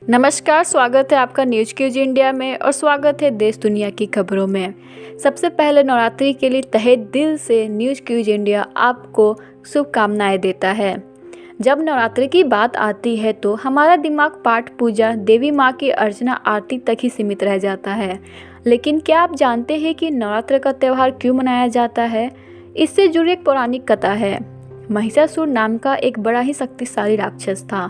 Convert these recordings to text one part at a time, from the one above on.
नमस्कार, स्वागत है आपका न्यूज क्यूज इंडिया में और स्वागत है देश दुनिया की खबरों में। सबसे पहले नवरात्रि के लिए तहे दिल से न्यूज क्यूज इंडिया आपको शुभकामनाएं देता है। जब नवरात्रि की बात आती है तो हमारा दिमाग पाठ पूजा, देवी माँ की अर्चना, आरती तक ही सीमित रह जाता है। लेकिन क्या आप जानते हैं कि नवरात्र का त्यौहार क्यों मनाया जाता है? इससे जुड़ी एक पौराणिक कथा है। महिषासुर नाम का एक बड़ा ही शक्तिशाली राक्षस था।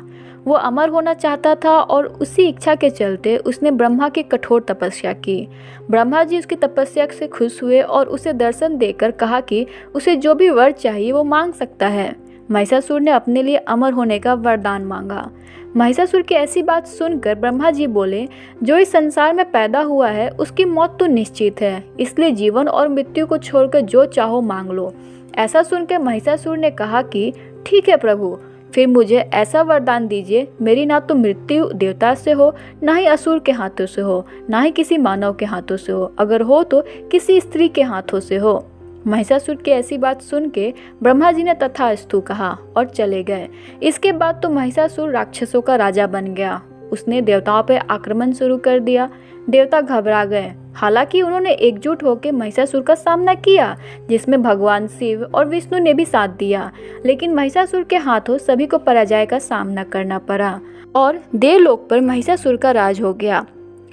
वो अमर होना चाहता था और उसी इच्छा के चलते उसने ब्रह्मा की कठोर तपस्या की। ब्रह्मा जी उसकी तपस्या से खुश हुए और उसे दर्शन देकर कहा कि उसे जो भी वर चाहिए वो मांग सकता है। महिषासुर ने अपने लिए अमर होने का वरदान मांगा। महिषासुर की ऐसी बात सुनकर ब्रह्मा जी बोले, जो इस संसार में पैदा हुआ है उसकी मौत तो निश्चित है, इसलिए जीवन और मृत्यु को छोड़कर जो चाहो मांग लो। ऐसा सुनकर महिषासुर ने कहा कि ठीक है प्रभु, फिर मुझे ऐसा वरदान दीजिए, मेरी ना तो मृत्यु देवता से हो, ना ही असुर के हाथों से हो, ना ही किसी मानव के हाथों से हो, अगर हो तो किसी स्त्री के हाथों से हो। महिषासुर की ऐसी बात सुन के ब्रह्मा जी ने तथास्तु कहा और चले गए। इसके बाद तो महिषासुर राक्षसों का राजा बन गया। उसने देवताओं पर आक्रमण शुरू कर दिया। देवता घबरा गए। हालांकि उन्होंने एकजुट होकर महिषासुर का सामना किया, जिसमें भगवान शिव और विष्णु ने भी साथ दिया। लेकिन महिषासुर के हाथों सभी को पराजय का सामना करना पड़ा और देवलोक पर महिषासुर का राज हो गया।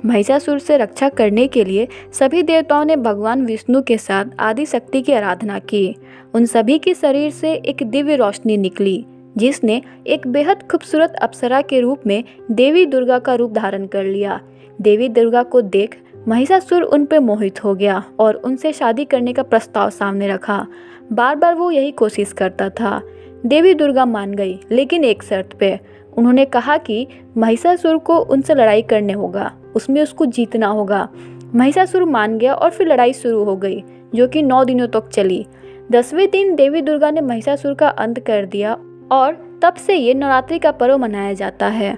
महिषासुर से रक्षा करने के लिए सभी देवताओं ने भगवान विष्णु के साथ आदि शक्ति की आराधना की। उन सभी के शरीर से एक दिव्य रोशनी निकली, जिसने एक बेहद खूबसूरत अप्सरा के रूप में देवी दुर्गा का रूप धारण कर लिया। देवी दुर्गा को देख महिषासुर उन पर मोहित हो गया और उनसे शादी करने का प्रस्ताव सामने रखा। बार बार वो यही कोशिश करता था। देवी दुर्गा मान गई, लेकिन एक शर्त पे। उन्होंने कहा कि महिषासुर को उनसे लड़ाई करने होगा, उसमें उसको जीतना होगा। महिषासुर मान गया और फिर लड़ाई शुरू हो गई, जो कि 9 दिनों तक चली। 10वें दिन देवी दुर्गा ने महिषासुर का अंत कर दिया और तब से ये नवरात्रि का पर्व मनाया जाता है।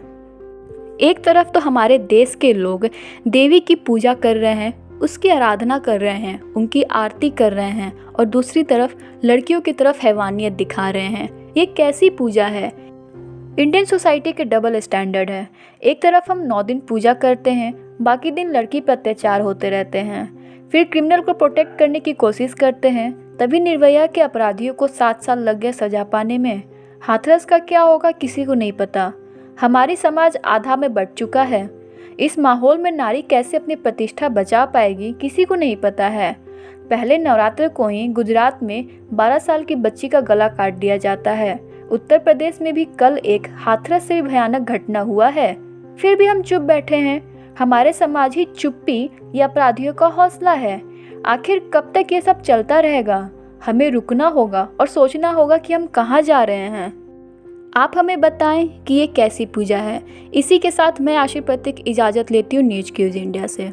एक तरफ तो हमारे देश के लोग देवी की पूजा कर रहे हैं, उसकी आराधना कर रहे हैं, उनकी आरती कर रहे हैं, और दूसरी तरफ लड़कियों की तरफ हैवानियत दिखा रहे हैं। ये कैसी पूजा है? इंडियन सोसाइटी के डबल स्टैंडर्ड है। एक तरफ हम 9 दिन पूजा करते हैं, बाकी दिन लड़की पर अत्याचार होते रहते हैं। फिर क्रिमिनल को प्रोटेक्ट करने की कोशिश करते हैं, तभी निर्भया के अपराधियों को 7 साल लग गए सजा पाने में। हाथरस का क्या होगा किसी को नहीं पता। हमारी समाज आधा में बढ़ चुका है। इस माहौल में नारी कैसे अपनी प्रतिष्ठा बचा पाएगी किसी को नहीं पता है। पहले नवरात्र को ही गुजरात में 12 साल की बच्ची का गला काट दिया जाता है। उत्तर प्रदेश में भी कल एक हाथरस से भी भयानक घटना हुआ है। फिर भी हम चुप बैठे हैं। हमारे समाज ही चुप्पी या अपराधियों का हौसला है। आखिर कब तक ये सब चलता रहेगा? हमें रुकना होगा और सोचना होगा कि हम कहाँ जा रहे हैं। आप हमें बताएं कि ये कैसी पूजा है। इसी के साथ मैं आशी प्रतीक इजाज़त लेती हूँ न्यूज क्यूज इंडिया से।